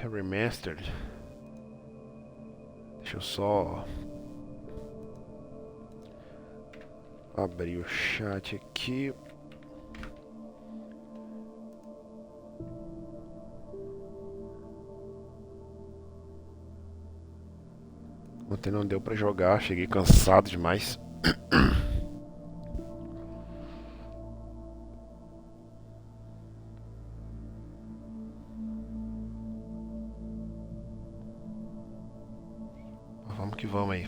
Remastered. Deixa eu só abrir o chat aqui. Ontem não deu pra jogar, cheguei cansado demais. Vamos que vamos aí.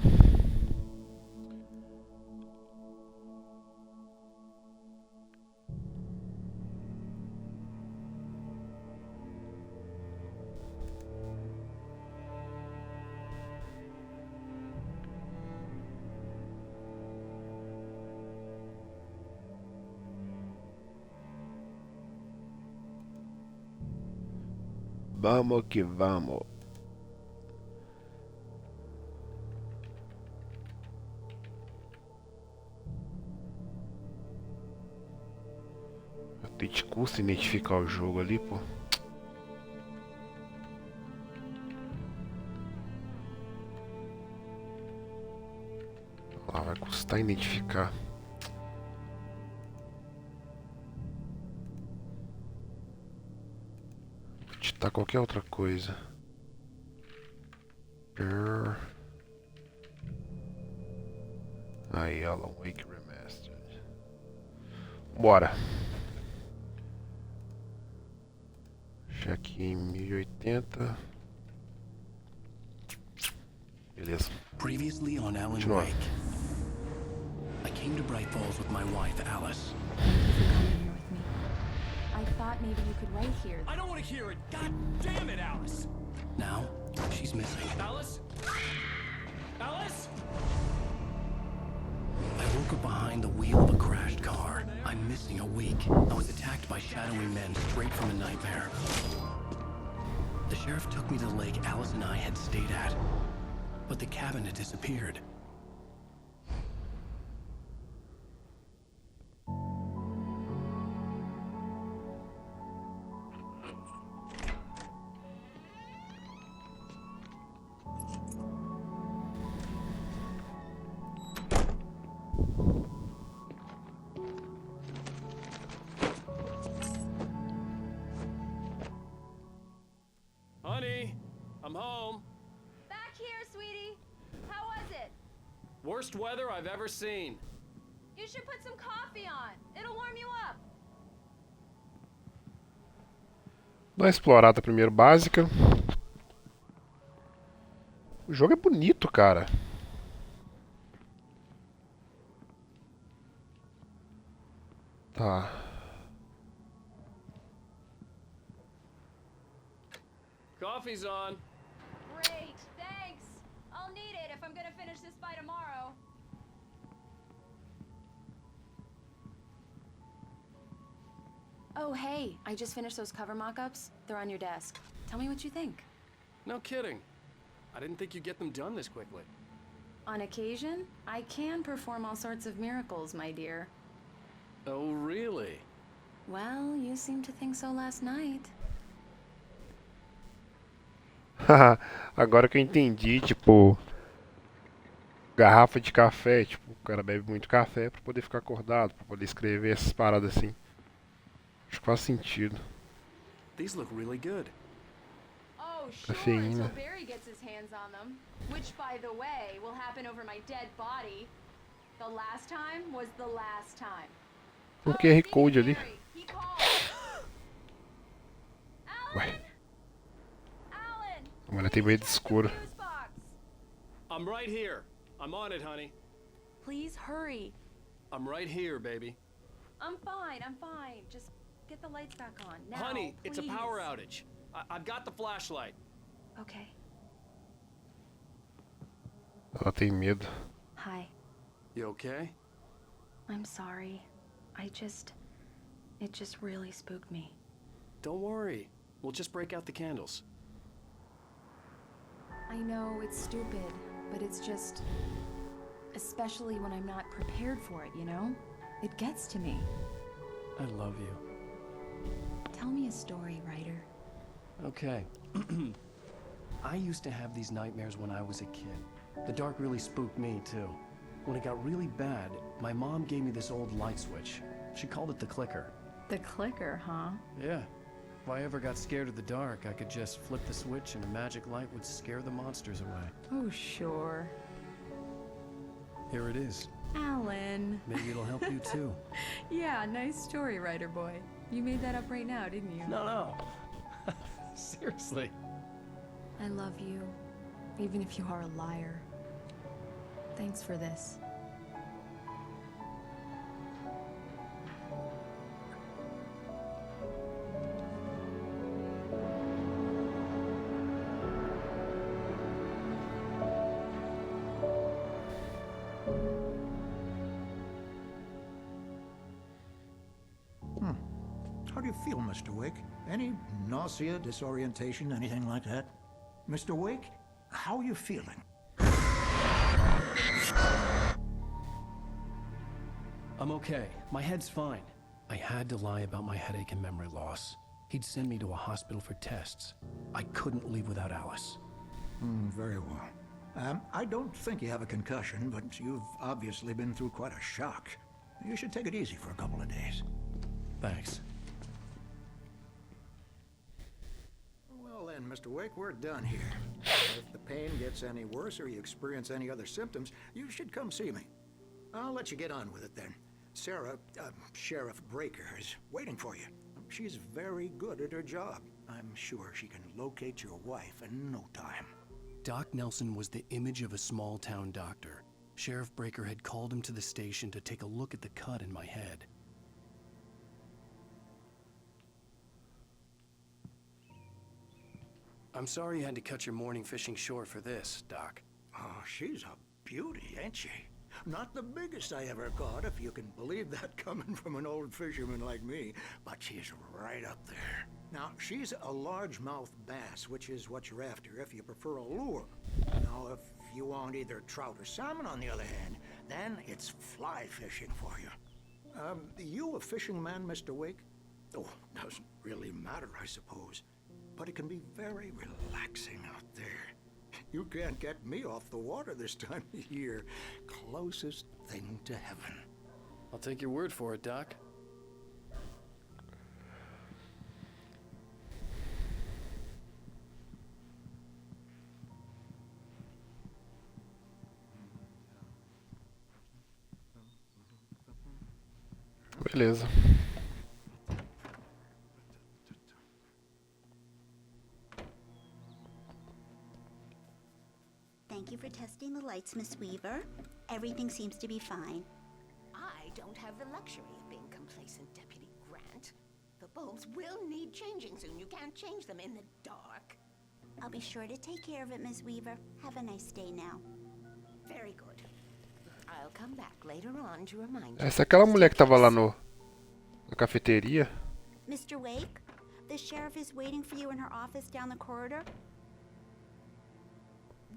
Vamos que vamos. Até te custa identificar o jogo ali, pô. Lá vai custar identificar. Vou digitar qualquer outra coisa. Aí, Alan Wake Remastered. Bora. Deixa aqui em 1080. Beleza. Previously on Alan Continua. Wake. I came to Bright Falls with my wife, Alice. Thank you for coming here with me. I thought maybe you could wait here. I don't want to hear it. God damn it, Alice. Now, she's missing. Alice? Alice? I woke up behind the wheel of a crashed car. I'm missing a week. I was attacked by shadowy men straight from a nightmare. The sheriff took me to the lake Alice and I had stayed at. But the cabin had disappeared. Honey, I'm home. Back here, sweetie. How was it? Worst weather I've ever seen. You should put some coffee on. It'll warm you up. Dá uma explorada primeiro básica. O jogo é bonito, cara. Tá. Coffee's on. Great, thanks. I'll need it if I'm gonna finish this by tomorrow. Oh, hey, I just finished those cover mock-ups. They're on your desk. Tell me what you think. No kidding. I didn't think you'd get them done this quickly. On occasion, I can perform all sorts of miracles, my dear. Oh, really? Well, you seemed to think so last night. Agora que eu entendi, tipo, garrafa de café, tipo, o cara bebe muito café pra poder ficar acordado, pra poder escrever essas paradas assim. Acho que faz sentido. These look really good. Oh, sure, Cafeína. until Barry gets his hands on them. Which, by the way, will happen over my dead body. The last time was the last time. Tem um QR Code ali. Barry, he called. Ué, Alan? Alan! a mulher tem medo de escuro. Fuse box. I'm right here. I'm on it, honey. Please hurry. I'm right here, baby. I'm fine, I'm fine. Just get the lights back on. Now, Honey, it's a please. power outage. I've got the flashlight. Okay. Ela tem medo. Hi. You okay? I'm sorry. It just really spooked me. Don't worry. We'll just break out the candles. I know it's stupid, but it's just... Especially when I'm not prepared for it, you know? It gets to me. I love you. Tell me a story, writer. Okay. I used to have these nightmares when I was a kid. The dark really spooked me, too. When it got really bad, my mom gave me this old light switch. She called it the clicker. The clicker, huh? Yeah. If I ever got scared of the dark, I could just flip the switch and a magic light would scare the monsters away. Oh, sure. Here it is. Alan. Maybe it'll help you, too. Yeah, nice story, writer boy. You made that up right now, didn't you? No. Seriously. I love you, even if you are a liar. Thanks for this. How do you feel, Mr. Wake? Any nausea, disorientation, anything like that? Mr. Wake, how are you feeling? I'm okay. My head's fine. I had to lie about my headache and memory loss. He'd send me to a hospital for tests. I couldn't leave without Alice. Very well. I don't think you have a concussion, but you've obviously been through quite a shock. You should take it easy for a couple of days. Thanks. Well then, Mr. Wake, we're done here. If the pain gets any worse or you experience any other symptoms, you should come see me. I'll let you get on with it then. Sarah, Sheriff Breaker, is waiting for you. She's very good at her job. I'm sure she can locate your wife in no time. Doc Nelson was the image of a small-town doctor. Sheriff Breaker had called him to the station to take a look at the cut in my head. I'm sorry you had to cut your morning fishing short for this, Doc. Oh, she's a beauty, ain't she? Not the biggest I ever caught, if you can believe that coming from an old fisherman like me, but she's right up there. Now, she's a largemouth bass, which is what you're after if you prefer a lure. Now, if you want either trout or salmon, on the other hand, then it's fly fishing for you. You a fishing man, Mr. Wake? Oh, doesn't really matter, I suppose. But it can be very relaxing out there. You can't get me off the water this time of year. Closest thing to heaven. I'll take your word for it, Doc. Beleza. Thank you for testing the lights, Miss Weaver. Everything seems to be fine. I don't have the luxury of being complacent, Deputy Grant. The bulbs will need changing soon. You can't change them in the dark. I'll be sure to take care of it, Miss Weaver. Have a nice day now. Very good. I'll come back later on to remind you. Essa é aquela mulher que tava lá no na cafeteria. Mr. Wake, the sheriff is waiting for you in her office down the corridor.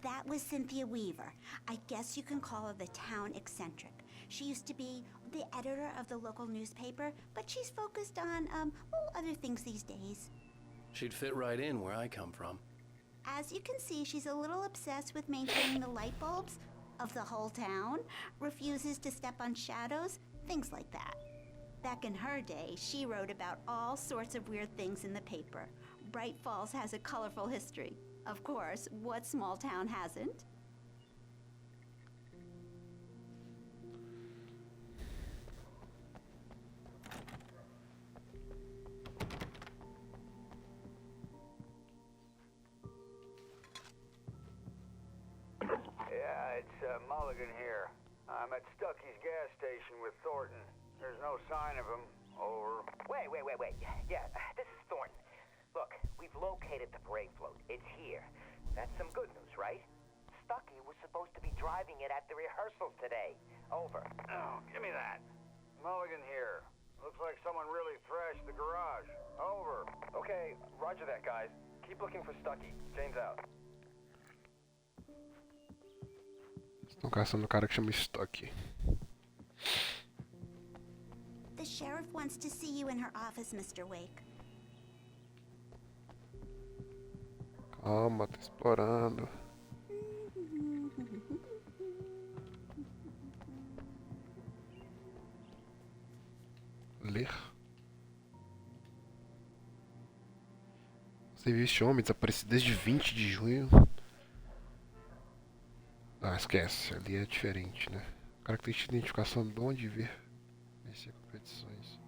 That was Cynthia Weaver. I guess you can call her the town eccentric. She used to be the editor of the local newspaper, but she's focused on, other things these days. She'd fit right in where I come from. As you can see, she's a little obsessed with maintaining the light bulbs of the whole town, refuses to step on shadows, things like that. Back in her day, she wrote about all sorts of weird things in the paper. Bright Falls has a colorful history. Of course, what small town hasn't? Yeah, it's Mulligan here. I'm at Stucky's gas station with Thornton. There's no sign of him. Over. Wait. Yeah, this is Thornton. Look, we've located the brake float. It's here. That's some good news, right? Stucky was supposed to be driving it at the rehearsals today. Over. Oh, give me that. Mulligan here. Looks like someone really thrashed the garage. Over. Okay, roger that, guys. Keep looking for Stucky. James out. Estão caçando um cara que chama Stucky. The sheriff wants to see you in her office, Mr. Wake. Calma, tô explorando. Ler. Você viu este homem desaparecido desde 20 de junho? Ah, esquece. Ali é diferente, né? Característica de identificação de onde ver. Vencer competições.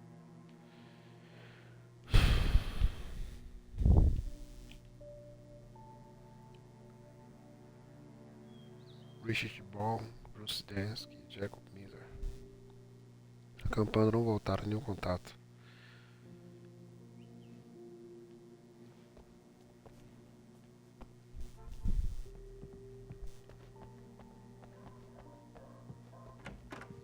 Richard Ball, Bruce Dansky, Jacob Miller. Acampando não voltaram nenhum contato.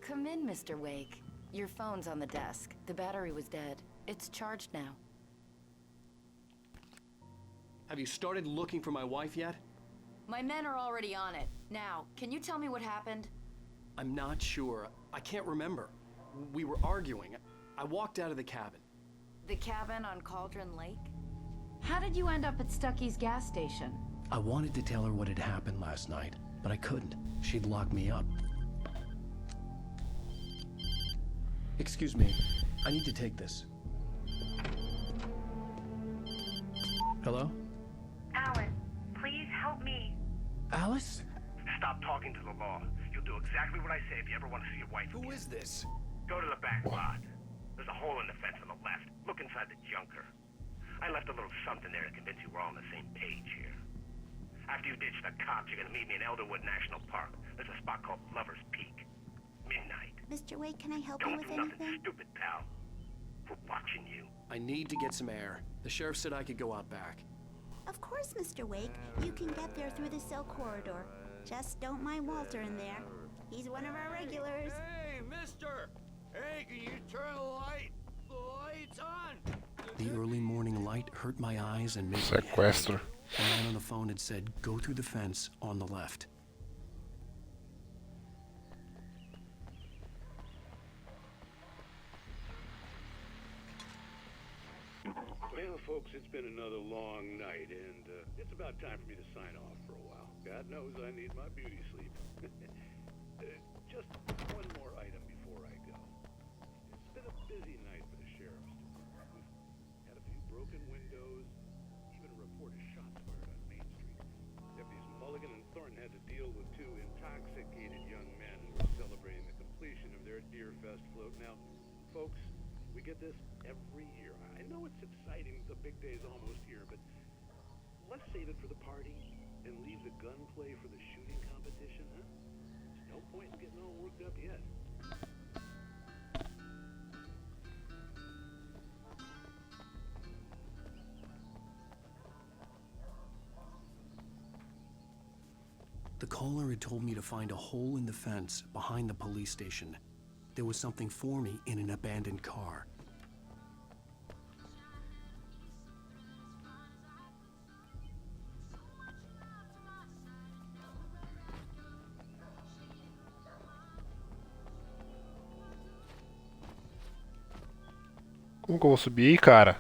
Come in, Mr. Wake. Your phone's on the desk. The battery was dead. It's charged now. Have you started looking for my wife yet? My men are already on it. Now, can you tell me what happened? I'm not sure. I can't remember. We were arguing. I walked out of the cabin. The cabin on Cauldron Lake? How did you end up at Stucky's gas station? I wanted to tell her what had happened last night, but I couldn't. She'd lock me up. Excuse me. I need to take this. Hello? Alan, please help me. Alice? Stop talking to the law. You'll do exactly what I say if you ever want to see your wife again. Who is this? Go to the back lot. There's a hole in the fence on the left. Look inside the junker. I left a little something there to convince you we're all on the same page here. After you ditch the cops, you're gonna meet me in Elderwood National Park. There's a spot called Lover's Peak. Midnight. Mr. Wade, can I help you Don't with do nothing anything? stupid, pal. We're watching you. I need to get some air. The sheriff said I could go out back. Of course, Mr. Wake. You can get there through the cell corridor. Just don't mind Walter in there. He's one of our regulars. Hey, mister! Hey, can you turn the light? The light's on! The early morning light hurt my eyes and made me Sequestro. headache. The man on the phone had said, go through the fence on the left. Well, folks, it's been another long night, and it's about time for me to sign off for a while. God knows I need my beauty sleep. Just one more item before I go. It's been a busy night for the sheriff's department. We've had a few broken windows, even a report of shots fired on Main Street. Deputies Mulligan and Thornton had to deal with two intoxicated young men who were celebrating the completion of their Deer Fest float. Now, folks, we get this every year. I know it's exciting, the big day's almost here, but let's save it for the party and leave the gunplay for the shooting competition, huh? There's no point in getting all worked up yet. The caller had told me to find a hole in the fence behind the police station. There was something for me in an abandoned car. Como que eu vou subir aí, cara?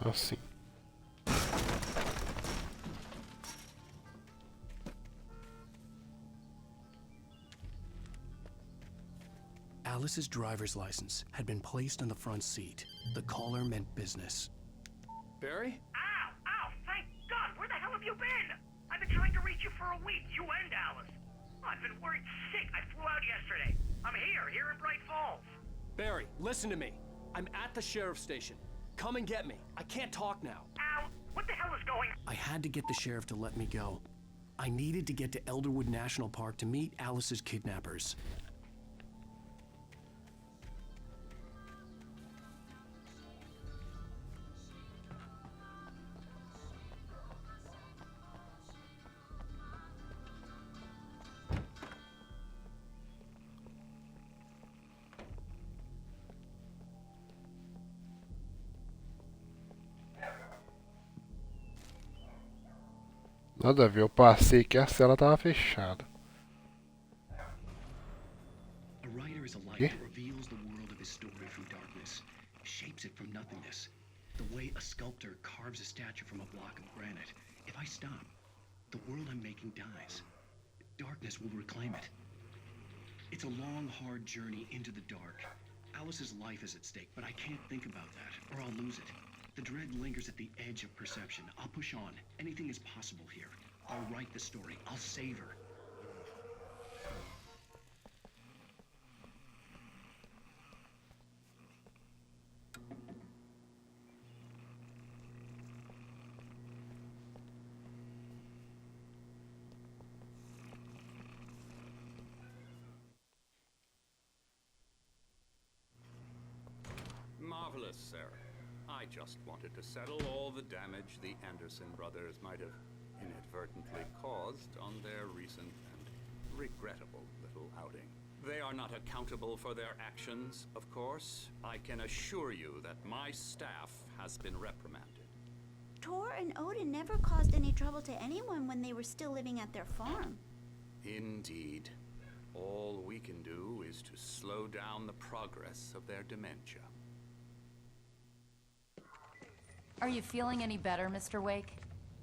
Assim. Alice's driver's license had been placed on the front seat. The caller meant business. Barry? Ow! Ow! Thank God! Where the hell have you been? I've been trying to reach you for a week, you and Alice. I've been worried sick. I flew out yesterday. I'm here in Bright Falls. Barry, listen to me. I'm at the sheriff's station. Come and get me. I can't talk now. Ow! What the hell is going on? I had to get the sheriff to let me go. I needed to get to Elderwood National Park to meet Alice's kidnappers. Nada a ver, eu passei que a cela tava fechada. A writer is a light Quê? that reveals the world of his story from darkness, shapes it from nothingness. The way a sculptor carves a statue from a block of granite. If I stop, the world I'm making dies. Darkness will reclaim it. It's a long, hard journey into the dark. Alice's life is at stake, but I can't think about that, or I'll lose it. The dread lingers at the edge of perception. I'll push on. Anything is possible here. I'll write the story. I'll save her. Marvelous, Sarah. I just wanted to settle all the damage the Anderson brothers might have inadvertently caused on their recent and regrettable little outing. They are not accountable for their actions, of course. I can assure you that my staff has been reprimanded. Tor and Odin never caused any trouble to anyone when they were still living at their farm. Indeed. All we can do is to slow down the progress of their dementia. Are you feeling any better, Mr. Wake?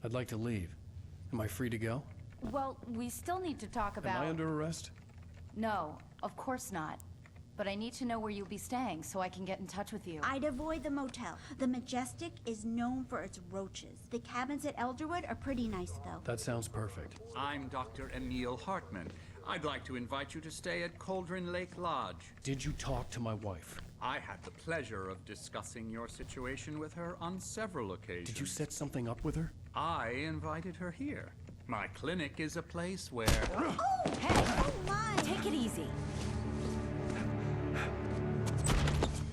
I'd like to leave. Am I free to go? Well, we still need to talk about... Am I under arrest? No, of course not. But I need to know where you'll be staying so I can get in touch with you. I'd avoid the motel. The Majestic is known for its roaches. The cabins at Elderwood are pretty nice, though. That sounds perfect. I'm Dr. Emil Hartman. I'd like to invite you to stay at Cauldron Lake Lodge. Did you talk to my wife? I had the pleasure of discussing your situation with her on several occasions. Did you set something up with her? I invited her here. My clinic is a place where... Oh, hey! Oh, my! Take it easy.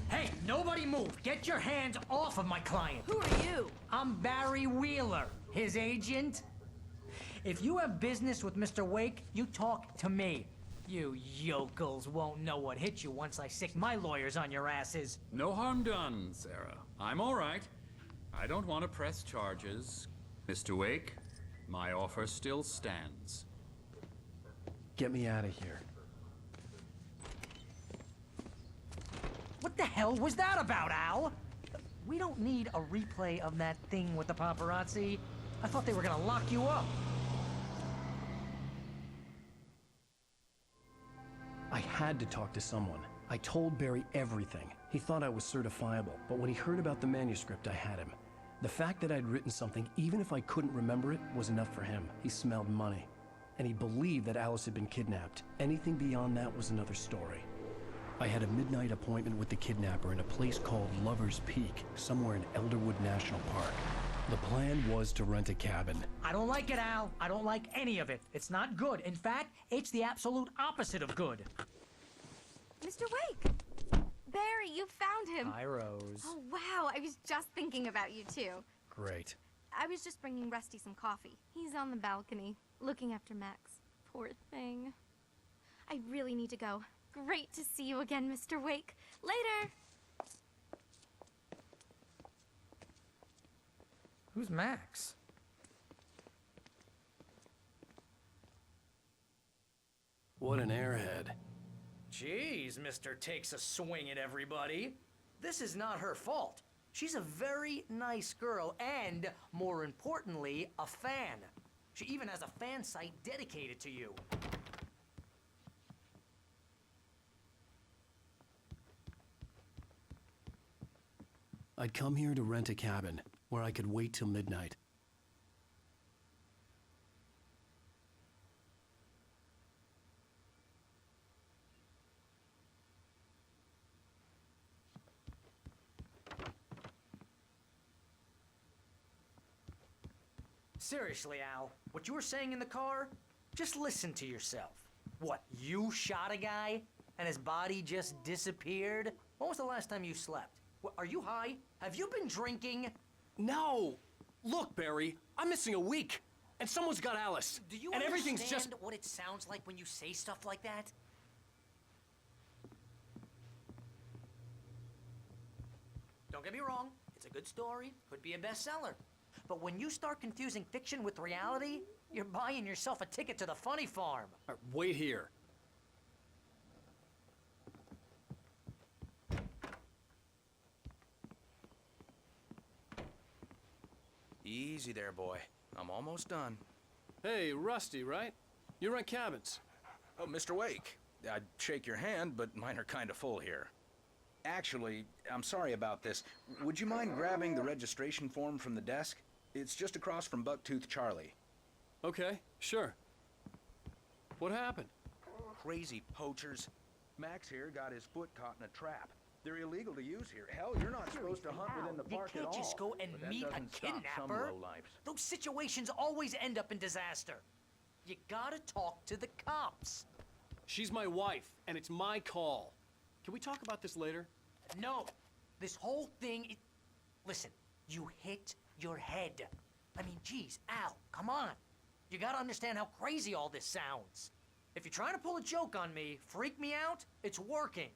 Hey, nobody move! Get your hands off of my client! Who are you? I'm Barry Wheeler, his agent. If you have business with Mr. Wake, you talk to me. You yokels won't know what hit you once I sick my lawyers on your asses. No harm done, Sarah. I'm all right. I don't want to press charges. Mr. Wake, my offer still stands. Get me out of here. What the hell was that about, Al? We don't need a replay of that thing with the paparazzi. I thought they were gonna lock you up. I had to talk to someone. I told Barry everything. He thought I was certifiable, but when he heard about the manuscript, I had him. The fact that I'd written something, even if I couldn't remember it, was enough for him. He smelled money. And he believed that Alice had been kidnapped. Anything beyond that was another story. I had a midnight appointment with the kidnapper in a place called Lover's Peak, somewhere in Elderwood National Park. The plan was to rent a cabin. I don't like it, Al. I don't like any of it. It's not good. In fact, it's the absolute opposite of good. Mr. Wake! Barry, you found him! Hi, Rose. Oh, wow. I was just thinking about you, too. Great. I was just bringing Rusty some coffee. He's on the balcony, looking after Max. Poor thing. I really need to go. Great to see you again, Mr. Wake. Later! Who's Max? What an airhead. Jeez, Mr. Takes a swing at everybody. This is not her fault. She's a very nice girl and, more importantly, a fan. She even has a fan site dedicated to you. I'd come here to rent a cabin, where I could wait till midnight. Seriously, Al, what you were saying in the car? Just listen to yourself. What, you shot a guy and his body just disappeared? When was the last time you slept? What, are you high? Have you been drinking? No! Look, Barry, I'm missing a week, and someone's got Alice. Do you and everything's understand just... what it sounds like when you say stuff like that? Don't get me wrong, it's a good story, could be a bestseller. But when you start confusing fiction with reality, you're buying yourself a ticket to the funny farm. Wait here. Easy there, boy. I'm almost done. Hey, Rusty, right? You rent cabins. Oh, Mr. Wake. I'd shake your hand, but mine are kind of full here. Actually, I'm sorry about this. Would you mind grabbing the registration form from the desk? It's just across from Bucktooth Charlie. Okay, sure. What happened? Crazy poachers. Max here got his foot caught in a trap. They're illegal to use here. Hell, you're not supposed to hunt within the park at all. You can't just go and meet a kidnapper. Those situations always end up in disaster. You gotta talk to the cops. She's my wife, and it's my call. Can we talk about this later? No. This whole thing... Listen, you hit your head. I mean, geez, Al, come on. You gotta understand how crazy all this sounds. If you're trying to pull a joke on me, freak me out, it's working.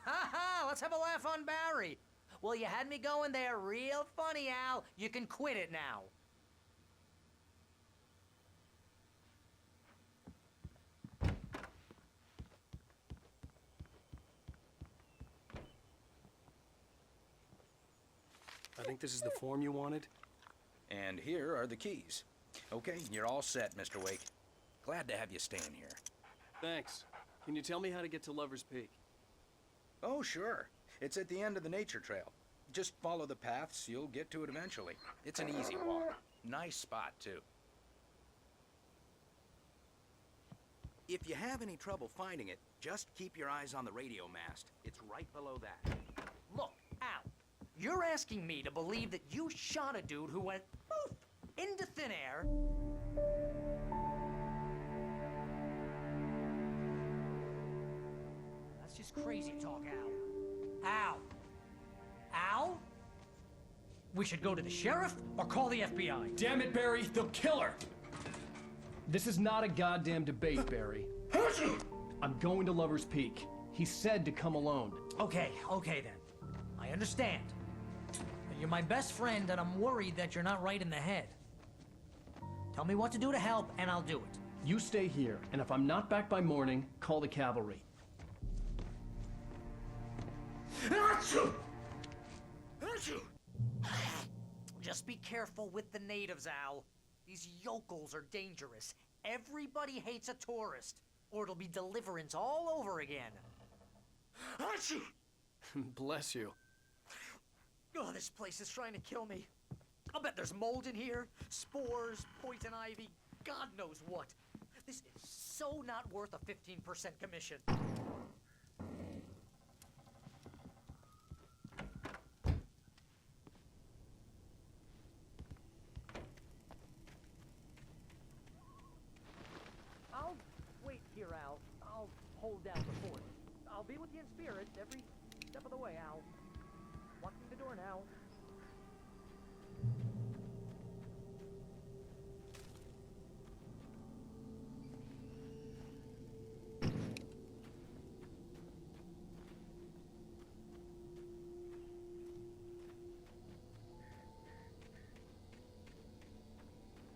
Ha ha, let's have a laugh on Barry. Well, you had me going there real funny, Al. You can quit it now. I think this is the form you wanted. And here are the keys. Okay, you're all set, Mr. Wake. Glad to have you staying here. Thanks. Can you tell me how to get to Lover's Peak? Oh, sure. It's at the end of the nature trail. Just follow the paths, you'll get to it eventually. It's an easy walk. Nice spot, too. If you have any trouble finding it, just keep your eyes on the radio mast. It's right below that. Look, Al, you're asking me to believe that you shot a dude who went poof into thin air. That's just crazy talk, Al. Al? Al? We should go to the sheriff or call the FBI. Damn it, Barry, they'll kill her! This is not a goddamn debate, Barry. I'm going to Lover's Peak. He said to come alone. Okay then. I understand. But you're my best friend and I'm worried that you're not right in the head. Tell me what to do to help and I'll do it. You stay here, and if I'm not back by morning, call the cavalry. Just be careful with the natives, Al. These yokels are dangerous. Everybody hates a tourist, or it'll be deliverance all over again. Bless you. Oh, this place is trying to kill me. I'll bet there's mold in here, spores, poison ivy, God knows what. This is so not worth a 15% commission. I'll wait here, Al. I'll hold down the fort. I'll be with you in spirit every step of the way, Al. Locking the door now.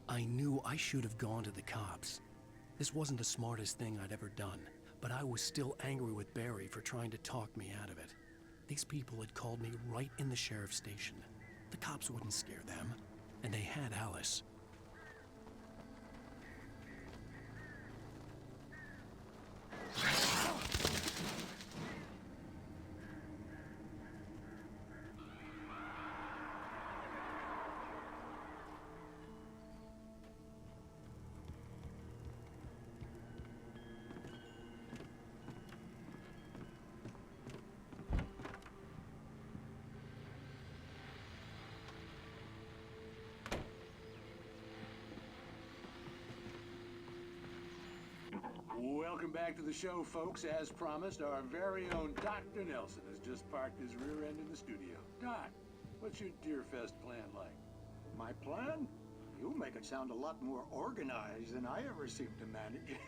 I knew I should have gone to the cops. This wasn't the smartest thing I'd ever done, but I was still angry with Barry for trying to talk me out of it. These people had called me right in the sheriff's station. The cops wouldn't scare them, and they had Alice. Welcome back to the show, folks. As promised, our very own Dr. Nelson has just parked his rear end in the studio. Doc, what's your Deer Fest plan like? My plan? You make it sound a lot more organized than I ever seem to manage.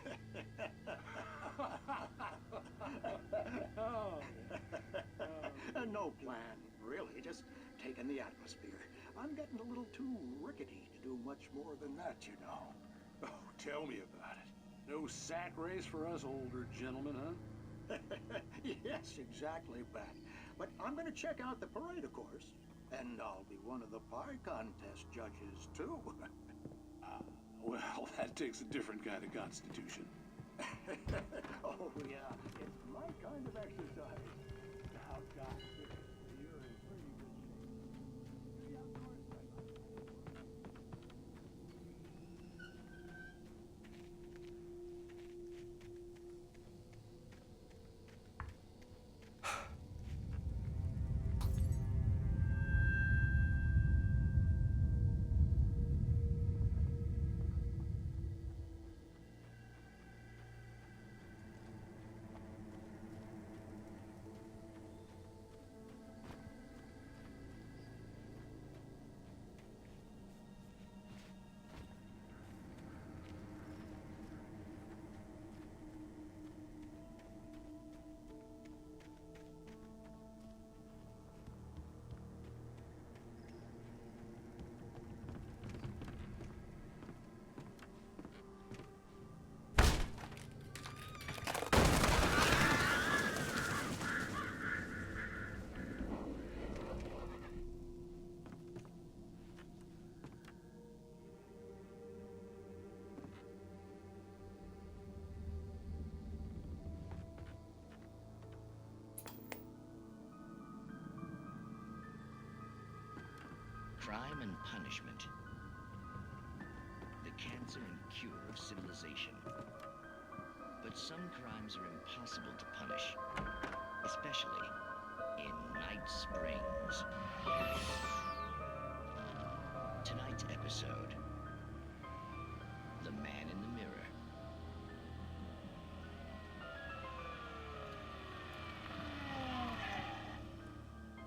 No plan, really. Just taking the atmosphere. I'm getting a little too rickety to do much more than that, you know. Oh, tell me about it. No sack race for us older gentlemen, huh? Yes, exactly, Pat. But I'm going to check out the parade, of course. And I'll be one of the pie contest judges, too. Well, that takes a different kind of constitution. Oh, yeah. It's my kind of exercise. Now, God, you're in pretty good Crime and punishment. The cancer and cure of civilization. But some crimes are impossible to punish, especially in Night Springs. Tonight's episode, The Man in the Mirror.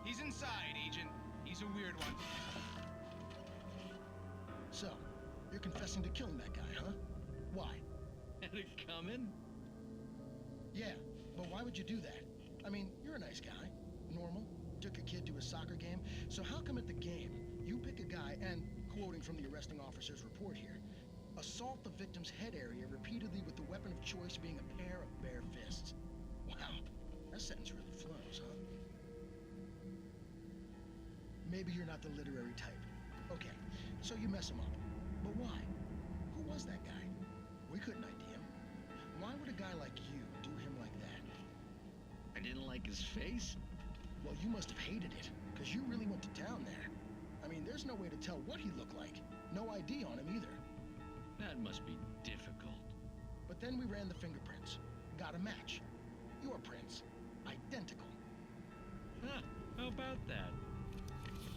He's inside, Agent. He's a weird one. So, you're confessing to killing that guy, huh? Why? Had it coming? Yeah, but why would you do that? I mean, you're a nice guy. Normal. Took a kid to a soccer game. So how come at the game, you pick a guy and, quoting from the arresting officer's report here, assault the victim's head area repeatedly with the weapon of choice being a pair of bare fists? Wow, that sentence really flows, huh? Maybe you're not the literary type. Okay, so you mess him up. But why? Who was that guy? We couldn't ID him. Why would a guy like you do him like that? I didn't like his face? Well, you must have hated it, because you really went to town there. I mean, there's no way to tell what he looked like. No ID on him either. That must be difficult. But then we ran the fingerprints. Got a match. Your prints. Identical. Huh, how about that?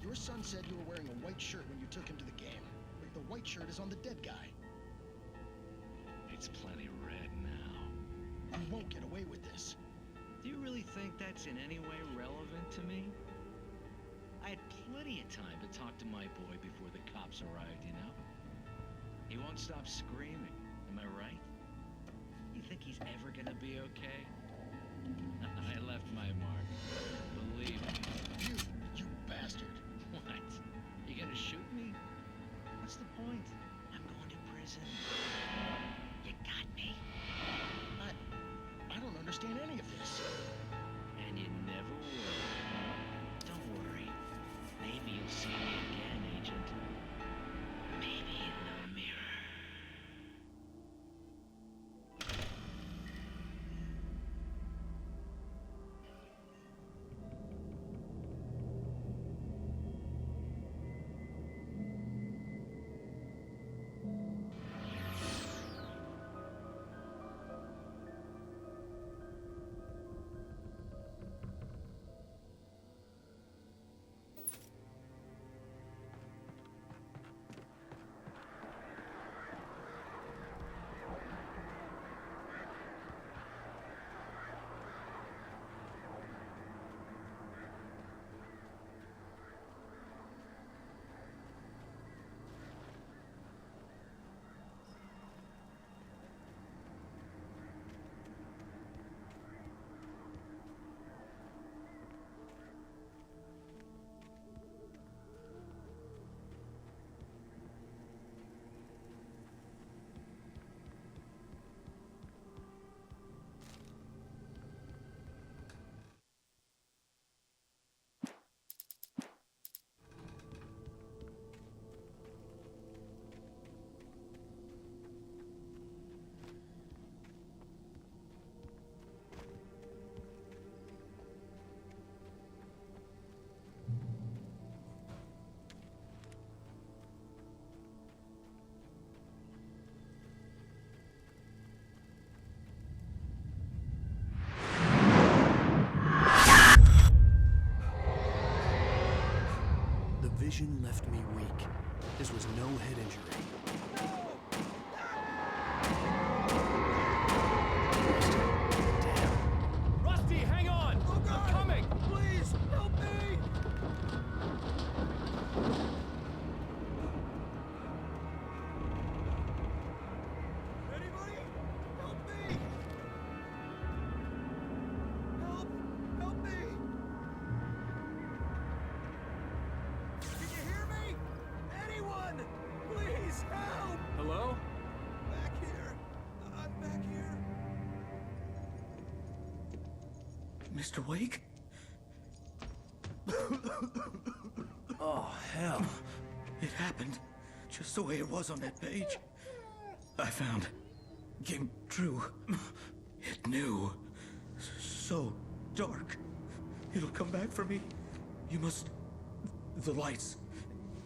Your son said you were wearing a white shirt when you took him to the game. But the white shirt is on the dead guy. It's plenty red now. You won't get away with this. Do you really think that's in any way relevant to me? I had plenty of time to talk to my boy before the cops arrived, you know? He won't stop screaming, am I right? You think he's ever gonna be okay? I left my mark. Believe me. You bastard. What? You gonna shoot me? What's the point? I'm going to prison. You got me. I don't understand any of this. And you never will. Don't worry. Maybe you'll see me again, Agent. Maybe in the mirror. vision left me weak. This was no head injury. Rusty, hang on! I'm coming! Please, help me! Anybody? Help me! Help me! Can you hear me? Anyone? Please, help! Hello? Back here. I'm back here. Mr. Wake? Oh, hell. It happened just the way it was on that page. I found. Came true. It knew. So dark. It'll come back for me. You must... The lights.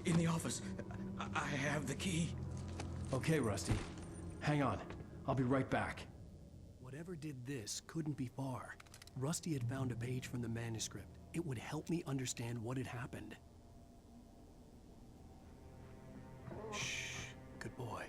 In the office. I have the key. Okay, Rusty. Hang on. I'll be right back. Whatever did this couldn't be far. Rusty had found a page from the manuscript. It would help me understand what had happened. Shh. Good boy.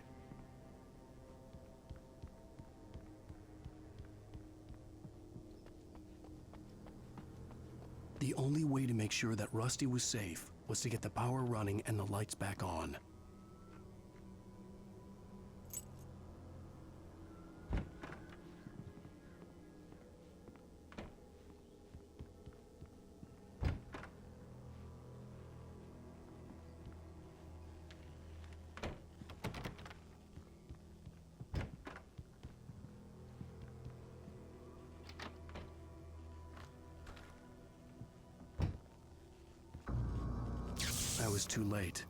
The only way to make sure that Rusty was safe was to get the power running and the lights back on. I was too late.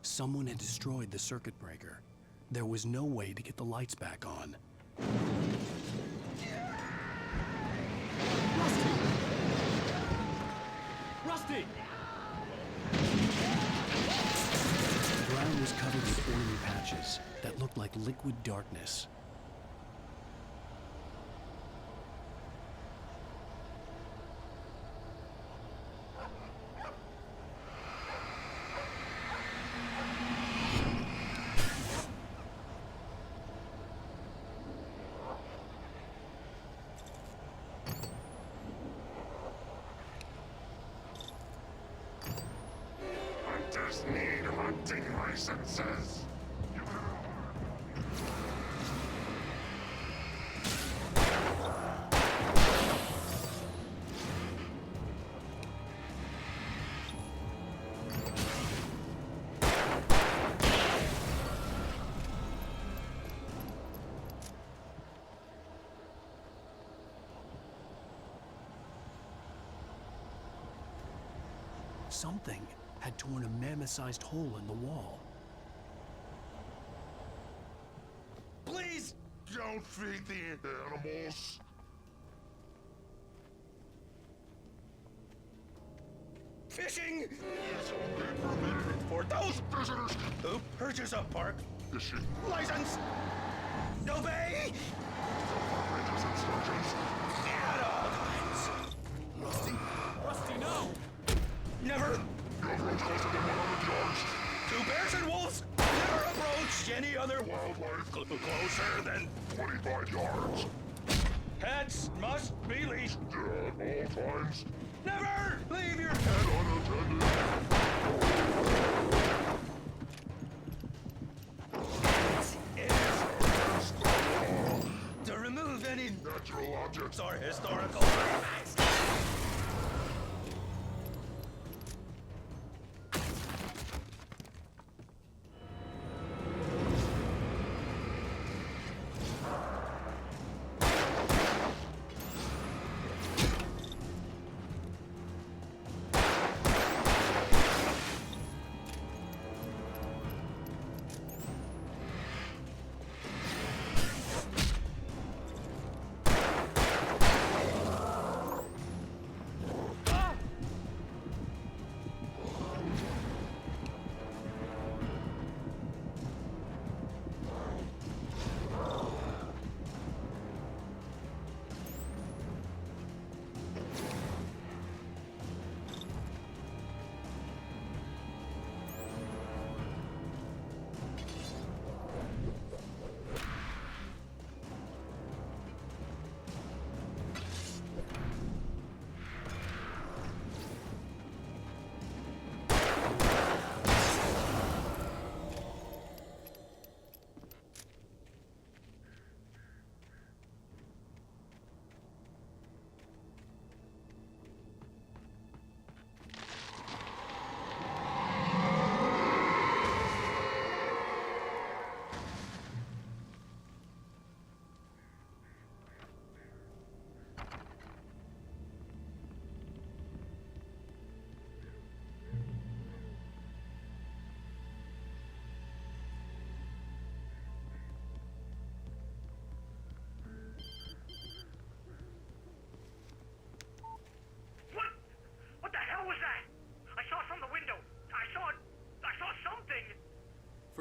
Someone had destroyed the circuit breaker. There was no way to get the lights back on. Rusty! The ground was covered with oily patches that looked like liquid darkness. Hunters need hunting licenses. Something had torn a mammoth-sized hole in the wall. Please don't feed the animals. Fishing is only permitted for those visitors who purchase a park fishing license. Obey Rangers instructions. at all times. Rusty, no! Never. You approach closer than 100 yards. To bears and wolves, never approach any other wildlife closer than 25 yards. pets must be leashed. At all times. Never leave your pet Unattended. It is to remove any Natural objects or historical artifacts.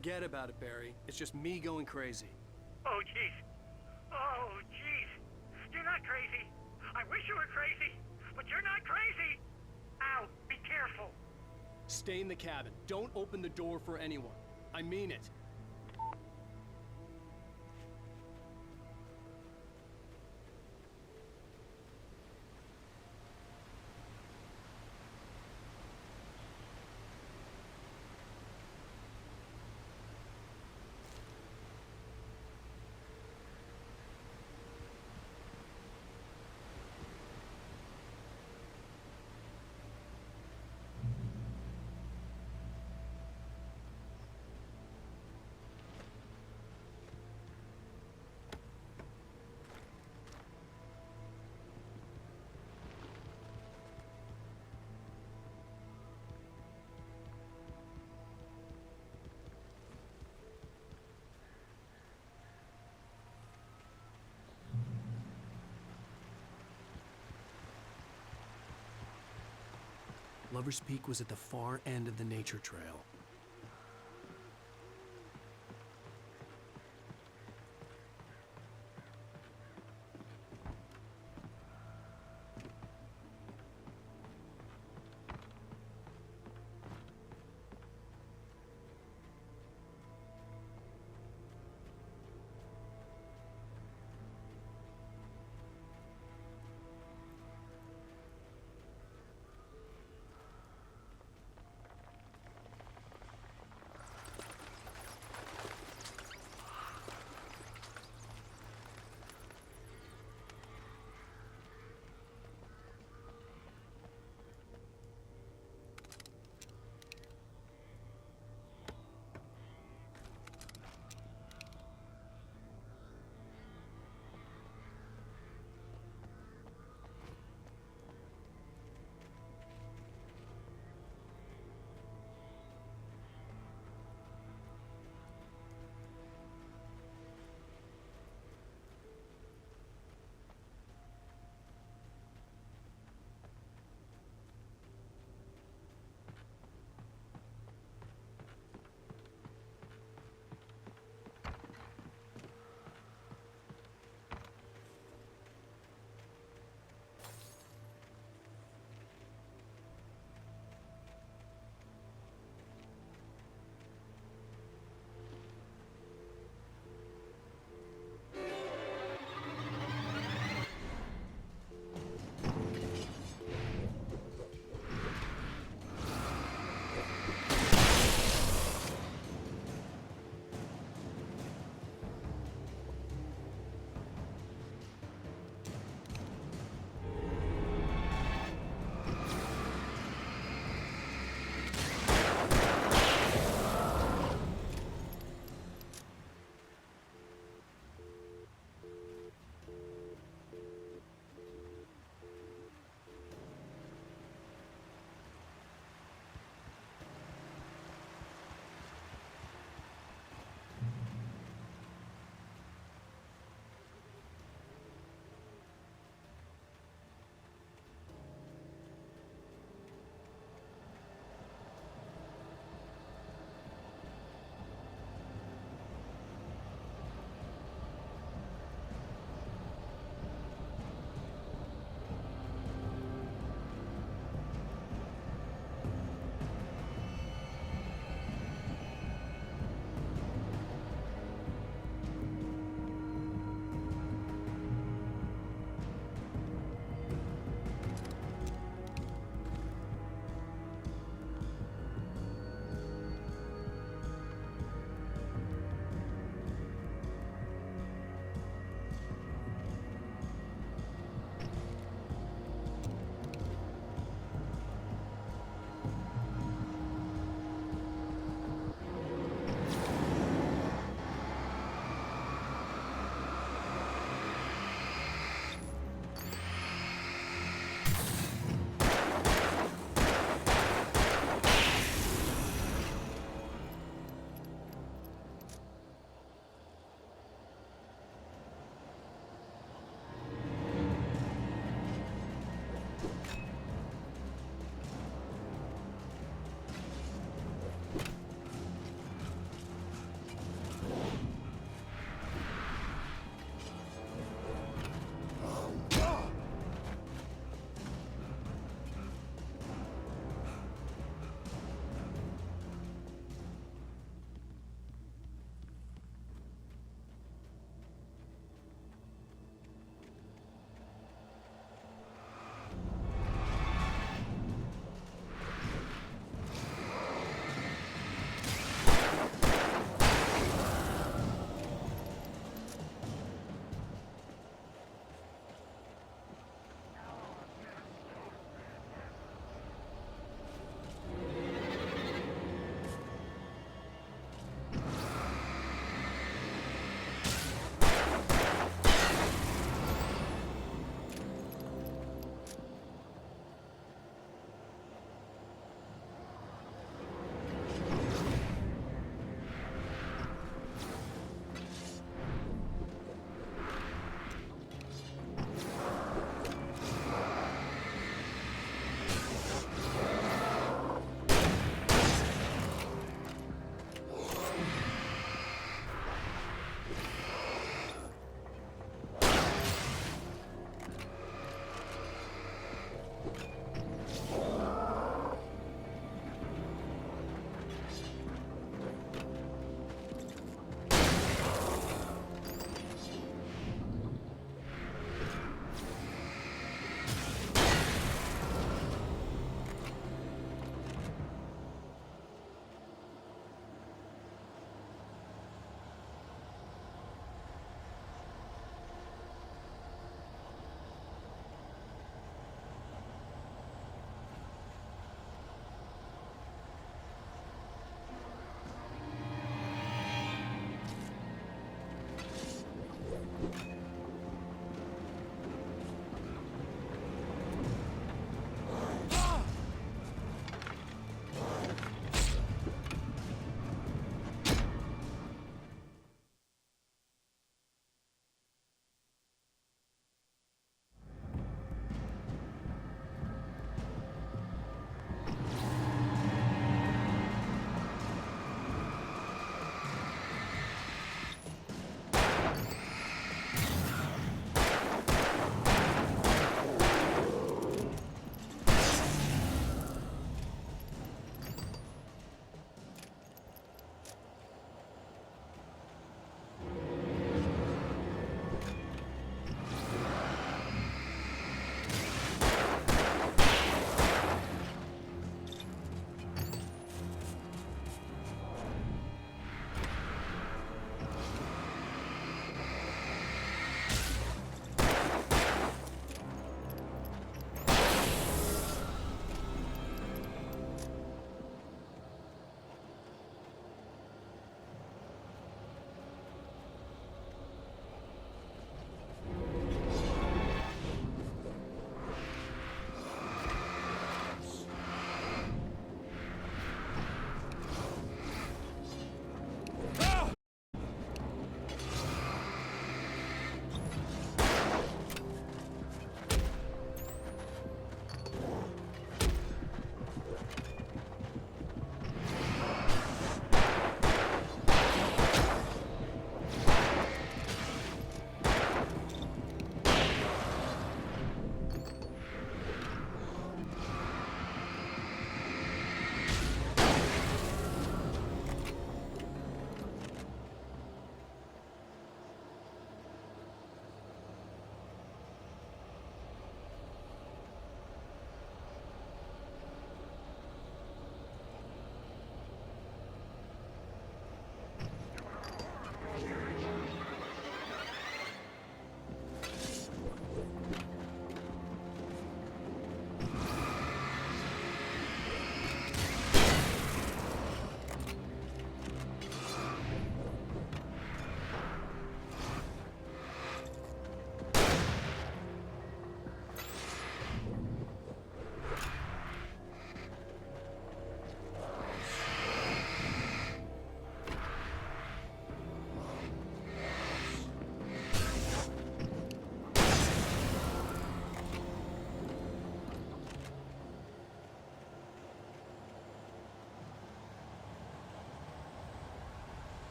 Forget about it, Barry. It's just me going crazy. Oh, jeez. Oh, jeez. You're not crazy. I wish you were crazy, but you're not crazy. Ow, be careful. Stay in the cabin. Don't open the door for anyone. I mean it. Lover's Peak was at the far end of the nature trail.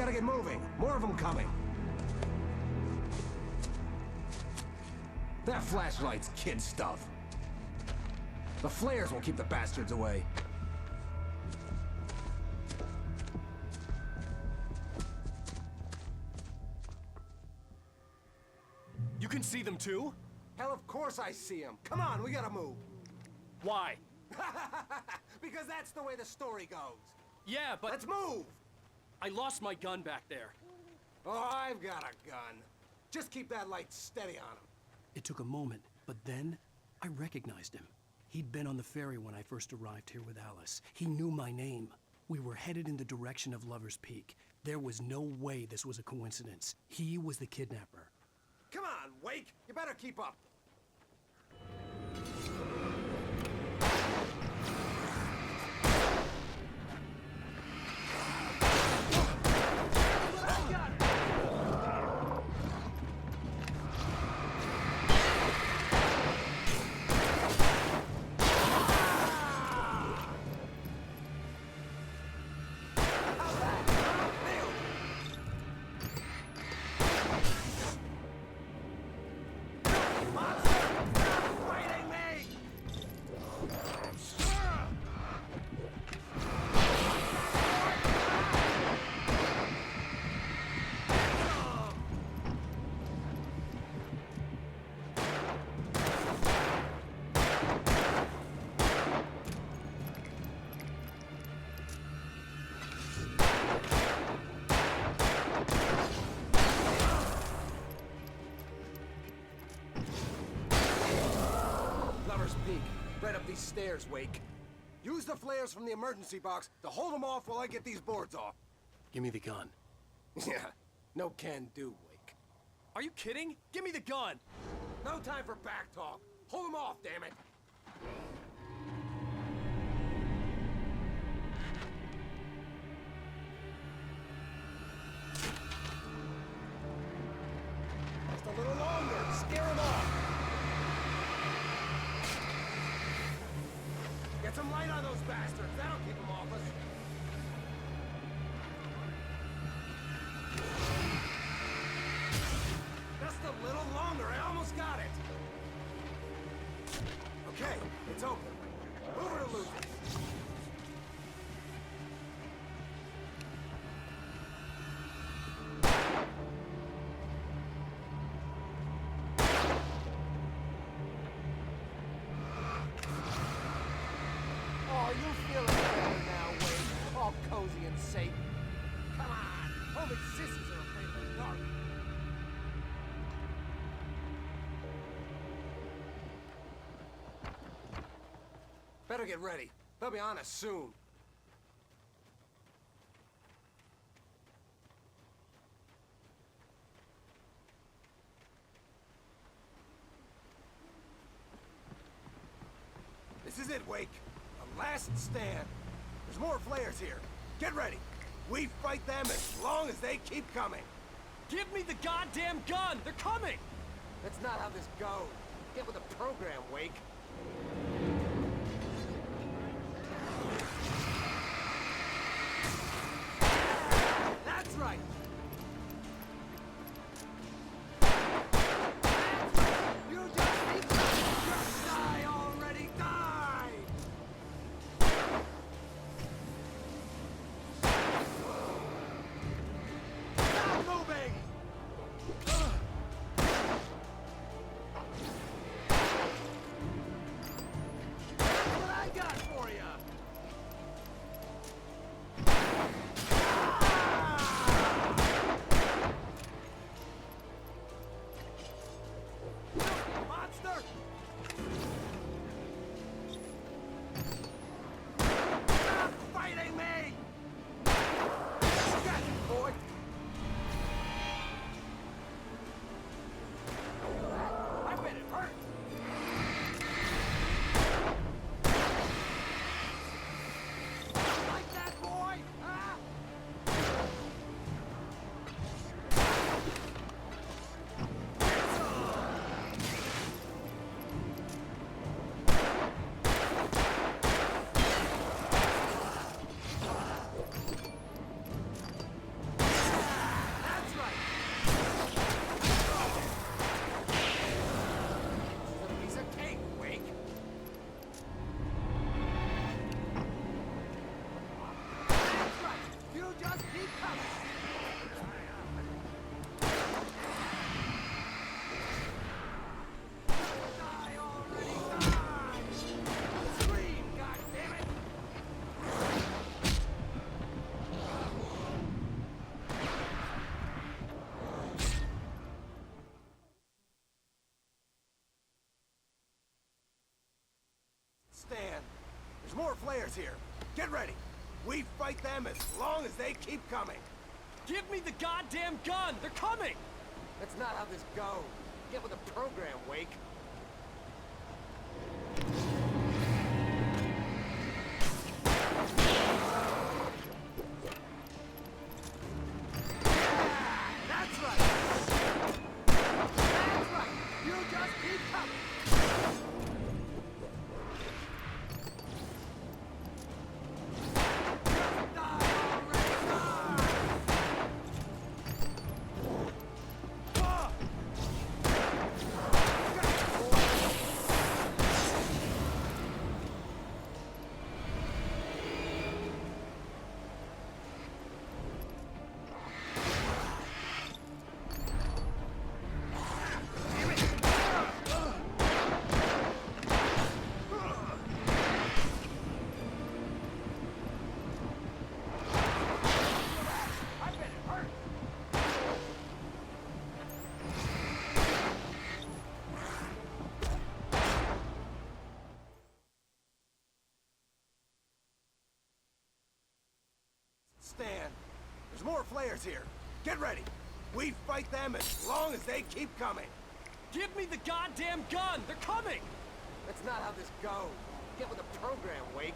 gotta get moving. More of them coming. That flashlight's kid stuff. The flares will keep the bastards away. You can see them too? Hell, of course I see them. Come on, we gotta move. Why? Because that's the way the story goes. Yeah, but... Let's move! I lost my gun back there. Oh, I've got a gun. Just keep that light steady on him. It took a moment, but then I recognized him. He'd been on the ferry when I first arrived here with Alice. He knew my name. We were headed in the direction of Lover's Peak. There was no way this was a coincidence. He was the kidnapper. Come on, Wake! You better keep up. Right up these stairs, Wake. Use the flares from the emergency box to hold them off while I get these boards off. Give me the gun. Yeah, no can do, Wake. Are you kidding? Give me the gun! No time for back talk. Hold them off, damn it. Just a little longer. Scare them off. Get some light on those bastards. That'll keep them off us. Just a little longer. I almost got it. Okay, it's open. Move it or lose it. Oh, you feeling better now, Wade? All cozy and safe. Come on! Only sissies are afraid of the dark. Better get ready. They'll be on us soon. This is it, Wake. The last stand. There's more flares here. Get ready. We fight them as long as they keep coming. Give me the goddamn gun! They're coming! That's not how this goes. Get with the program, Wake. That's right. You just need to just die already. Die! Stop moving! What I got for you? Monster! Stop fighting me! Got it, boy! I bet it hurt! There's more flares here. Get ready. We fight them as long as they keep coming. Give me the goddamn gun! They're coming! That's not how this goes. Get with the program, Wake. That's right! That's right! You just keep coming! Stand. There's more flares here. Get ready. We fight them as long as they keep coming. Give me the goddamn gun! They're coming! That's not how this goes. Get with the program, Wake.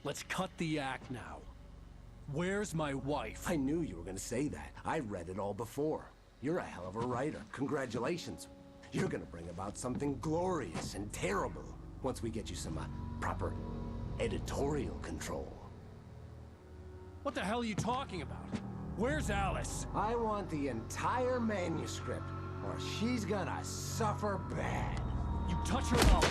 Let's cut the act now. Where's my wife? I knew you were gonna say that. I read it all before. You're a hell of a writer. Congratulations. You're gonna bring about something glorious and terrible once we get you some proper editorial control. What the hell are you talking about? Where's Alice? I want the entire manuscript, or she's gonna suffer bad. You touch her up.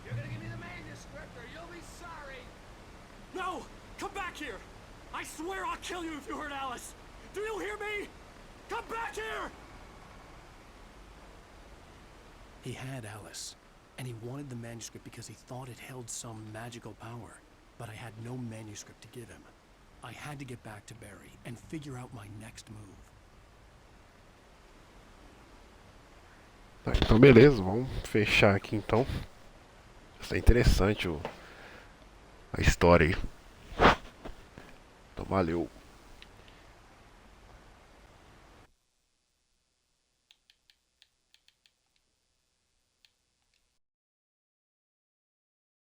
You're gonna give me the manuscript or you'll be sorry. No! Come back here! I swear I'll kill you if you hurt Alice! Do you hear me? Come back here! He had Alice, and he wanted the manuscript because he thought it held some magical power. But I had no manuscript to give him. I had to get back to Barry and figure out my next move. Tá, então beleza, vamos fechar aqui então. Está interessante a história aí. Então valeu.